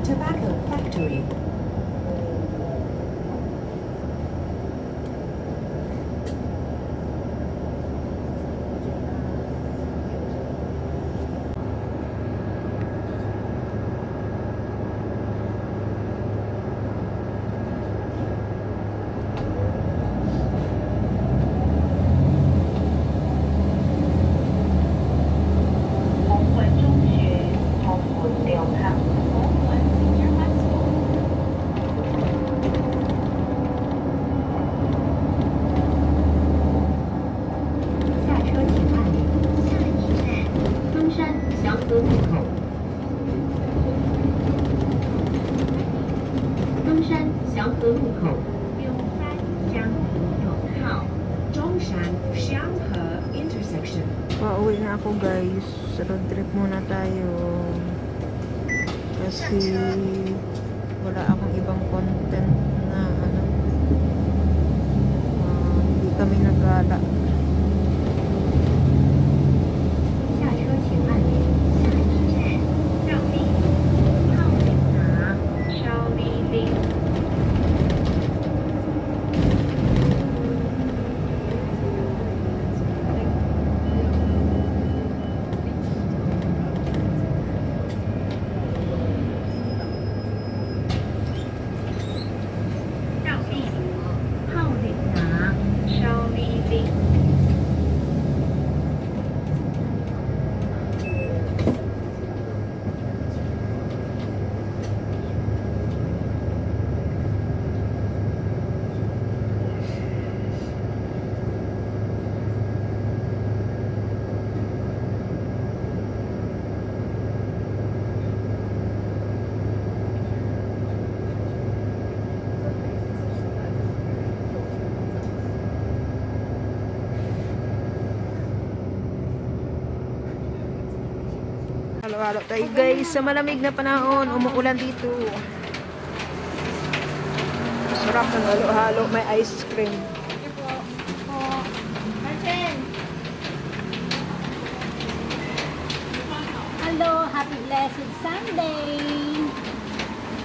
Tobacco factory. Pauwi na ako guys. Sa road trip muna tayo. Kasi wala akong ibang content na ano. Hindi kami nagala. Halo-halo tayo guys sa malamig na panahon. Umuulan dito. Sarap ng halo-halo. May ice cream. Hello, happy blessed Sunday.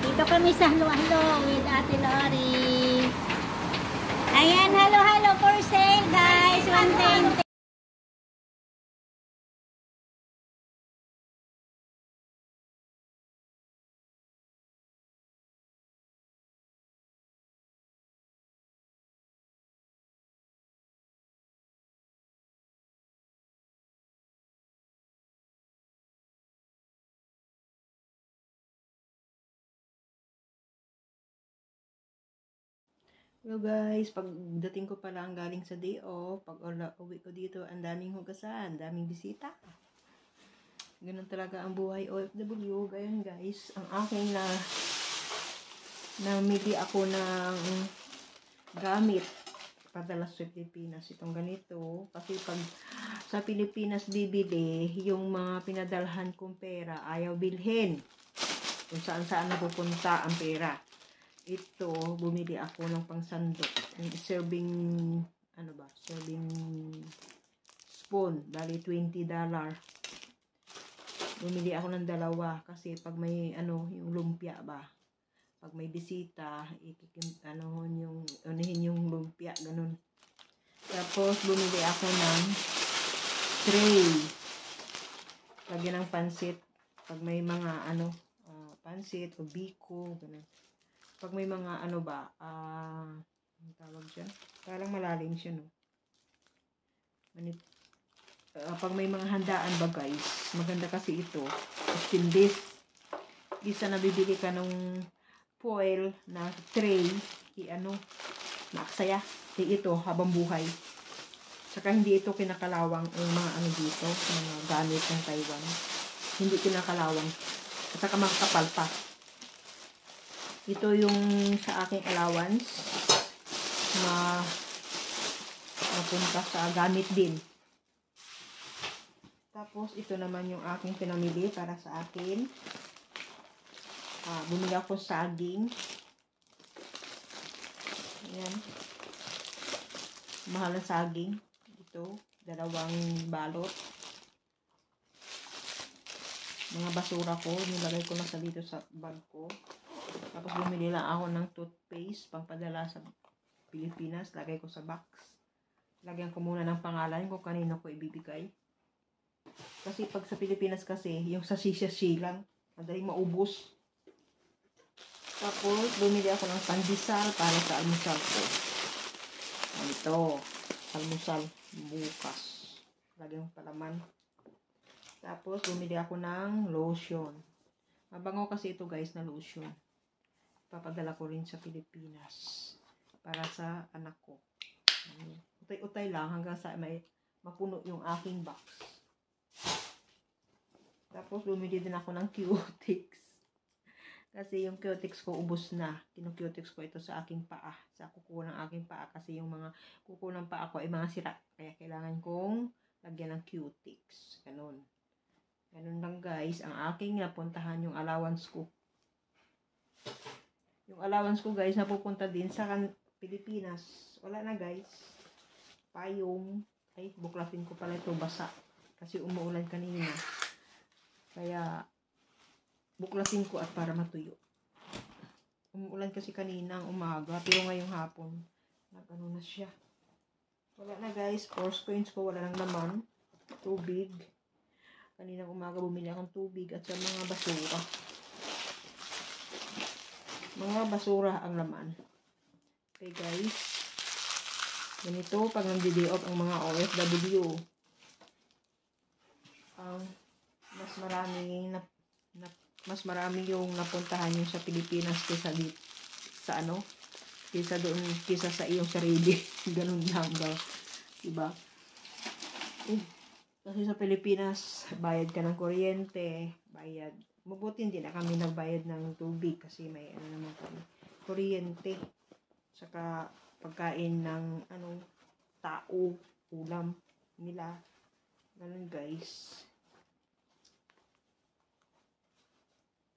Dito kami sa halo-halo with Ate Lori. Ayan, halo-halo for sale guys. 110. Hello guys, pagdating ko pala ang galing sa day off, pag uwi ko dito, ang daming hugasan, daming bisita. Ganun talaga ang buhay OFW. Gayon guys, ang aking namili ako ng gamit padala sa Pilipinas. Itong ganito, kasi pag sa Pilipinas bibili, yung mga pinadalhan kong pera, ayaw bilhin. Kung saan napupunta ang pera. Ito, bumili ako ng pangsandok. Serving, serving spoon. Bali, $20. Bumili ako ng dalawa. Kasi pag may, yung lumpia ba. Pag may bisita, unahin yung lumpia, ganun. Tapos, bumili ako ng tray. Lagyan ng pansit. Pag may mga, pansit o biko, ganun. Pag may mga ang tawag dyan? Parang malalim siya, no? Pag may mga handaan ba, guys, maganda kasi ito. Stainless. Isa na bibili ka nung foil na tray, maaksaya. Ito, habang buhay. Saka hindi ito kinakalawang yung mga dito, mga gamit ng Taiwan. Hindi kinakalawang. At saka makakapal pa. Ito yung sa aking allowance na napunta sa gamit din. Tapos ito naman yung aking pinamili para sa akin. Bumili ako saging. Ayan. Mahal na saging. Ito, 2 balot. mga basura ko. Nilagay ko na sa dito sa bag ko. Tapos bumili lang ako ng toothpaste pangpadala sa Pilipinas. Lagay ko sa box. Lagyan ko muna ng pangalan kung kanino ko ibibigay. Kasi pag sa Pilipinas kasi, yung sa sisya lang, madaling maubos. Tapos, bumili ako ng pandesal para sa almusal ko. Ito, almusal bukas. Lagyan ko palaman. Tapos, bumili ako ng lotion. Mabango kasi ito guys na lotion. Papadala ko rin sa Pilipinas. Para sa anak ko. Utay-utay lang hanggang sa may mapuno yung aking box. Tapos, bumili din ako ng Cutex. Kasi yung Cutex ko ubos na. Kinu-Cutex ko ito sa aking paa. Sa kuko ng aking paa. Kasi yung mga kuko ng paa ko ay mga sira. Kaya kailangan kong lagyan ng Cutex. Ganun. Ganun lang guys. Ang aking napuntahan yung allowance ko. Yung allowance ko guys napupunta din sa Pilipinas. Wala na guys. Payong. Ay, buklatin ko pala ito basa. Kasi umuulan kanina. Kaya, buklasin ko at para matuyo. Umuulan kasi kanina ang umaga, pero ngayong hapon, nag-ano na siya. Wala na guys, 4 coins ko, wala nang laman. Tubig. Kaninang umaga bumili akong tubig at sa mga basura. Mga basura ang laman. Okay guys. Ganito, pag nag-day off ang mga OFW. Mas marami yung napuntahan yung sa Pilipinas kaysa dito sa ano kaysa doon kaysa sa iyong sarili. Ganun lang ba, diba? Kasi sa Pilipinas bayad ka ng kuryente, bayad, mabuti hindi na kami nagbayad ng tubig kasi may ano naman kami kuryente, saka pagkain ng ano tao, ulam nila. Ganun guys.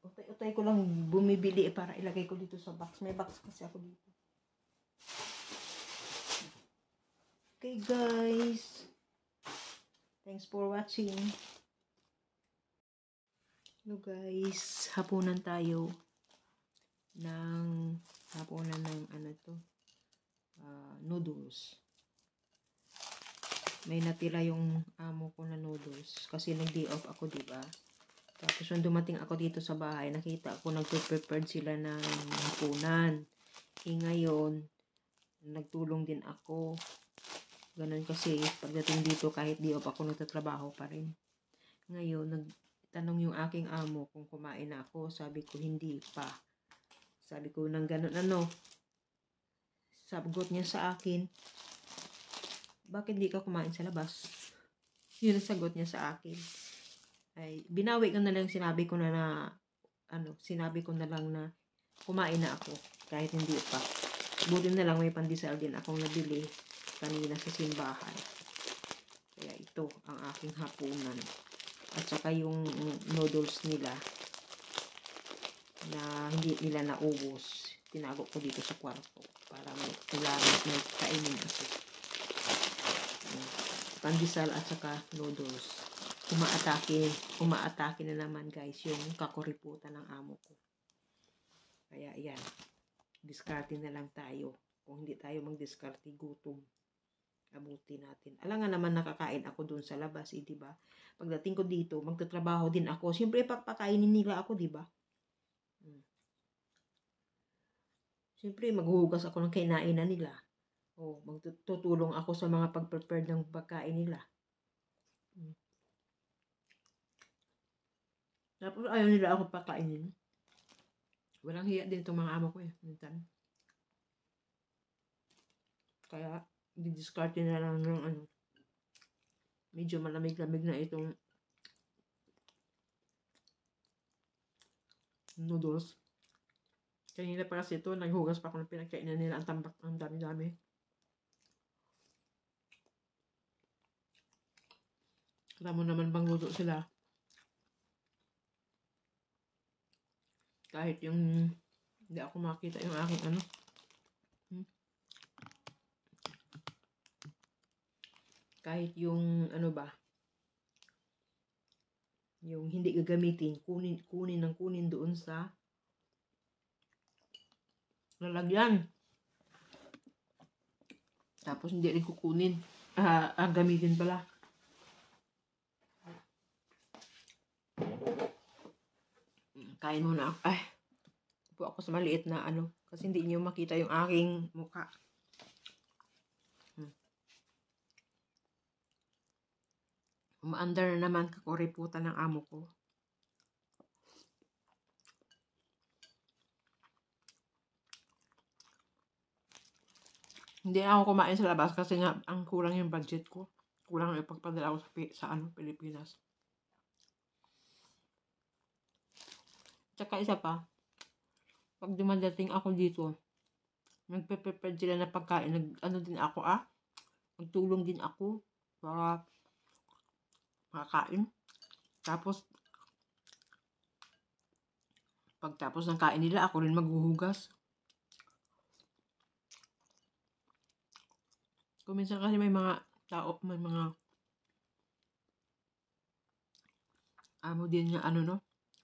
Utay-utay ko lang bumibili para ilagay ko dito sa box. May box kasi ako dito. Okay guys. Thanks for watching. Hello guys. Hapunan tayo. Hapunan ng ano to. Noodles. May natira yung amo ko na noodles. Kasi nag-day off ako, diba? Tapos nung dumating ako dito sa bahay, nakita ko nagpe-prepared sila ng hapunan. Ngayon, nagtulong din ako. Ganun kasi pagdating dito kahit di off ako nagtatrabaho pa rin. Ngayon, nagtanong yung aking amo kung kumain na ako. Sabi ko hindi pa. Sabi ko nang ganun sagot niya sa akin, bakit di ka kumain sa labas? Yun ang sagot niya sa akin. Ay, binawi ko na lang, sinabi ko na lang na kumain na ako kahit hindi pa. Buti na lang may pandesal din akong nabili kanina sa simbahan. Kaya ito ang aking hapunan. At saka yung noodles nila na hindi nila naubos, tinago ko dito sa kwarto para may kainin ako. Pandesal at saka noodles. Umaatake na naman guys yung kakuriputan ng amo ko. Kaya ayan, diskarte na lang tayo. Kung hindi tayo mag-diskarte, gutom. Abuti natin. Alam nga naman nakakain ako dun sa labas, diba? Pagdating ko dito, magtatrabaho din ako. Siyempre, papakainin nila ako, diba? Siyempre, maghuhugas ako ng kinainan nila. O, magtutulong ako sa mga pag-prepare ng pagkain nila. Tapos ayaw nila ako pakainin. Walang hiya din itong mga amo ko eh. Minsan. Kaya, di-discard na lang ng medyo malamig-lamig na itong noodles. Kanina pa kasi ito, naghugas pa ako ng pinagkainan nila. Ang tambak, ang dami-dami. Kala mo naman bang luto sila? Kahit yung hindi ako makita yung aking kahit yung Yung hindi gagamitin, kunin doon sa lalagyan. Tapos hindi rin kukunin. Gamitin pala. Kain muna ako. Ay, po ako sa maliit na ano. Kasi hindi niyo makita yung aking mukha. Umaandar na naman kakuriputan ng amo ko. Hindi na ako kumain sa labas kasi nga ang kulang yung budget ko. Kulang yung ipagpadala ko sa Pilipinas. Tsaka isa pa, pag dumadating ako dito, nagpe-prepare sila na pagkain. Din ako Magtulong din ako para makakain. Tapos, pagtapos ng kain nila, ako rin maghuhugas. Kung minsan kasi may mga tao, may mga amo din niya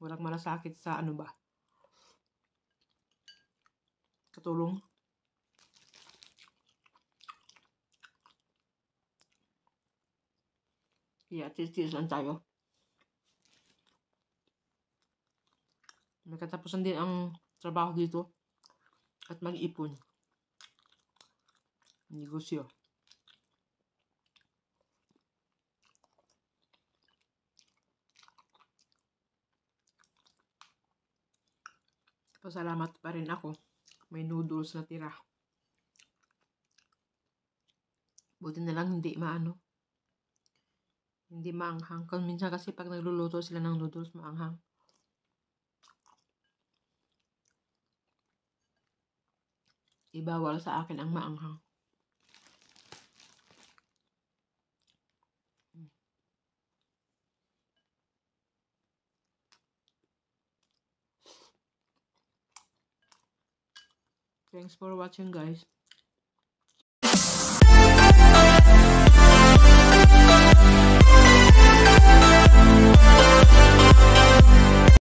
walang malasakit sa katulong. Kaya tiis lang tayo. May katapusan din ang trabaho dito at mag-ipon. Negosyo. Pasalamat pa rin ako. May noodles na tira. Buti na lang hindi maanghang. Kung minsan kasi pag nagluluto sila ng noodles, maanghang. Ibawal sa akin ang maanghang. Thanks for watching, guys.